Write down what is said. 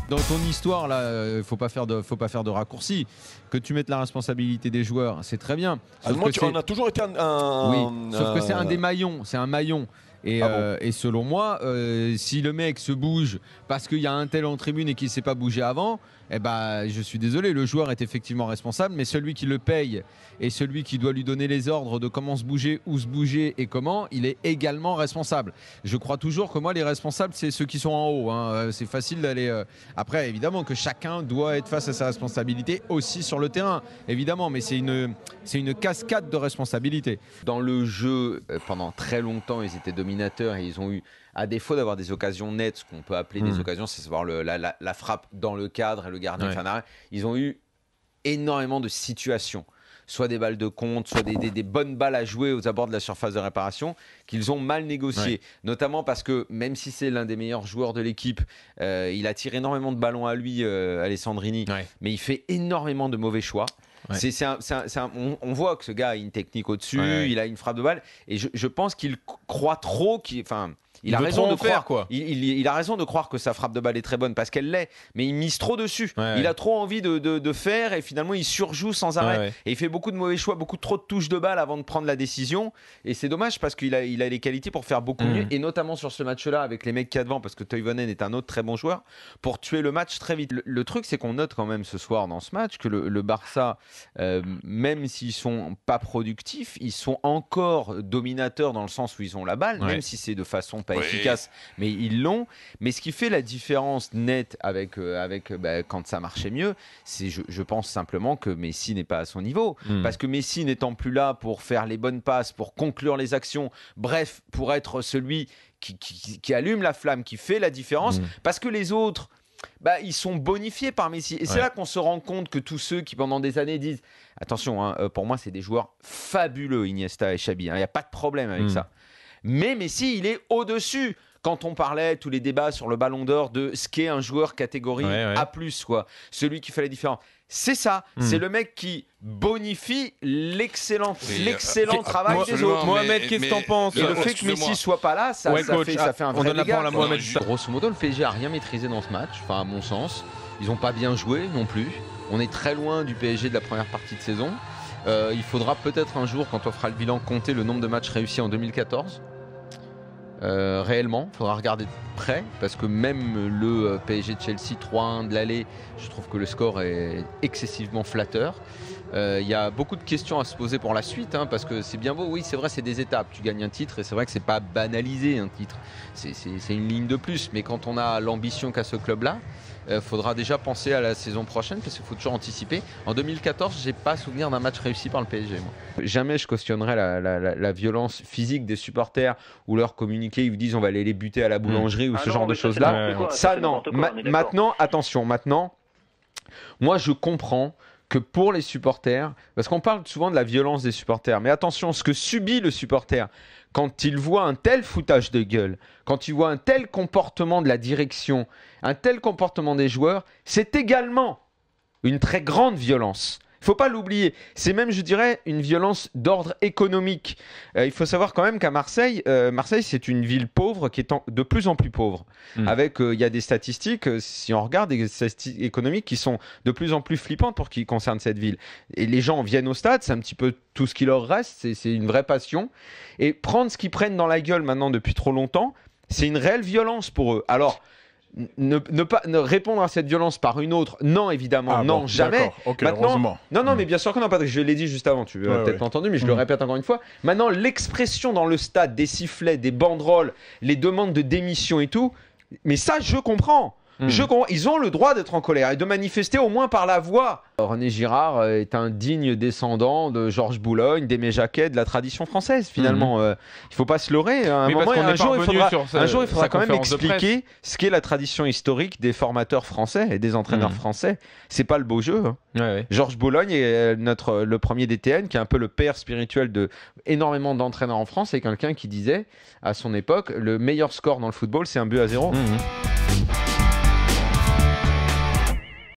Dans ton histoire, là, faut pas faire de raccourcis. Que tu mettes la responsabilité des joueurs, c'est très bien. On a toujours été oui, sauf que c'est un des maillons, c'est un maillon. Et, et selon moi, si le mec se bouge parce qu'il y a un tel en tribune et qu'il ne s'est pas bougé avant, eh ben, je suis désolé, le joueur est effectivement responsable, mais celui qui le paye et celui qui doit lui donner les ordres de comment se bouger, où se bouger et comment, il est également responsable. Je crois toujours que moi, les responsables, c'est ceux qui sont en haut. Hein. C'est facile d'aller... Après, évidemment que chacun doit être face à sa responsabilité aussi sur le terrain, évidemment, mais c'est une cascade de responsabilités. Dans le jeu, pendant très longtemps, ils étaient dominateurs et ils ont eu, à défaut d'avoir des occasions nettes, ce qu'on peut appeler des occasions, c'est savoir la frappe dans le cadre et le gardien fin d'arrêt, ils ont eu énormément de situations. Soit des balles de compte, soit des bonnes balles à jouer aux abords de la surface de réparation qu'ils ont mal négociées. Notamment parce que même si c'est l'un des meilleurs joueurs de l'équipe, il attire énormément de ballons à lui, Alessandrini, mais il fait énormément de mauvais choix. On voit que ce gars a une technique au-dessus, il a une frappe de balle, et je pense qu'il croit trop, il a raison de croire, il a raison de croire que sa frappe de balle est très bonne parce qu'elle l'est, mais il mise trop dessus. Il a trop envie de faire et finalement il surjoue sans arrêt. Et il fait beaucoup de mauvais choix, beaucoup trop de touches de balle avant de prendre la décision. Et c'est dommage parce qu'il a les qualités pour faire beaucoup mieux, et notamment sur ce match-là avec les mecs qu'il y a devant, parce que Toivonen est un autre très bon joueur, pour tuer le match très vite. Le truc, c'est qu'on note quand même ce soir dans ce match que le Barça, même s'ils sont pas productifs, ils sont encore dominateurs dans le sens où ils ont la balle, même si c'est de façon pas efficace, mais ils l'ont. Mais ce qui fait la différence nette avec quand ça marchait mieux, c'est je pense simplement que Messi n'est pas à son niveau. Parce que Messi n'étant plus là pour faire les bonnes passes, pour conclure les actions, bref, pour être celui qui allume la flamme, qui fait la différence, parce que les autres, ils sont bonifiés par Messi. Et c'est là qu'on se rend compte que tous ceux qui pendant des années disent attention, pour moi c'est des joueurs fabuleux, Iniesta et Xavi, il n'y a pas de problème avec ça. Mais Messi, il est au-dessus. Quand on parlait, tous les débats sur le Ballon d'Or, de ce qu'est un joueur catégorie A+, quoi, celui qui fait la différence. C'est ça, c'est le mec qui bonifie l'excellent travail des autres. Mohamed, qu'est-ce que t'en penses? Et le fait que Messi soit pas là, ça fait un vrai dégât. Mohamed. Grosso modo, le PSG a rien maîtrisé dans ce match, enfin à mon sens. Ils n'ont pas bien joué non plus. On est très loin du PSG de la première partie de saison. Il faudra peut-être un jour, quand on fera le bilan, compter le nombre de matchs réussis en 2014. Réellement, il faudra regarder de près, parce que même le PSG de Chelsea 3-1 de l'aller, je trouve que le score est excessivement flatteur. Il y a beaucoup de questions à se poser pour la suite, parce que c'est bien beau, oui c'est vrai, c'est des étapes, tu gagnes un titre et c'est vrai que c'est pas banalisé un titre, c'est une ligne de plus, mais quand on a l'ambition qu'a ce club-là, faudra déjà penser à la saison prochaine, parce qu'il faut toujours anticiper. En 2014, j'ai pas souvenir d'un match réussi par le PSG, moi. Jamais je cautionnerai la violence physique des supporters ou leur communiquer, ils vous disent on va aller les buter à la boulangerie ou ce genre de choses-là. Ça non. Maintenant, attention, moi je comprends que pour les supporters, parce qu'on parle souvent de la violence des supporters, mais attention, ce que subit le supporter quand il voit un tel foutage de gueule, quand il voit un tel comportement de la direction, un tel comportement des joueurs, c'est également une très grande violence. Il ne faut pas l'oublier. C'est même, je dirais, une violence d'ordre économique. Il faut savoir quand même qu'à Marseille, Marseille, c'est une ville pauvre qui est de plus en plus pauvre. Avec, il y a des statistiques, si on regarde, des statistiques économiques qui sont de plus en plus flippantes pour ce qui concerne cette ville. Et les gens viennent au stade, c'est un petit peu tout ce qui leur reste, c'est une vraie passion. Et prendre ce qu'ils prennent dans la gueule maintenant depuis trop longtemps, c'est une réelle violence pour eux. Alors, ne répondre à cette violence par une autre, non évidemment, non, jamais. Okay, maintenant, non, mais bien sûr que non, Patrick, je l'ai dit juste avant, tu l'as peut-être pas entendu, mais je le répète encore une fois. Maintenant, l'expression dans le stade, des sifflets, des banderoles, les demandes de démission et tout, mais ça, je comprends. Ils ont le droit d'être en colère et de manifester au moins par la voix. René Girard est un digne descendant de Georges Boulogne, d'Aimé Jacquet, de la tradition française finalement. Il ne faut pas se leurrer. Un jour, il faudra quand même expliquer ce qu'est la tradition historique des formateurs français et des entraîneurs français. C'est pas le beau jeu. Georges Boulogne est le premier DTN, qui est un peu le père spirituel de énormément d'entraîneurs en France, et quelqu'un qui disait à son époque le meilleur score dans le football, c'est 1-0.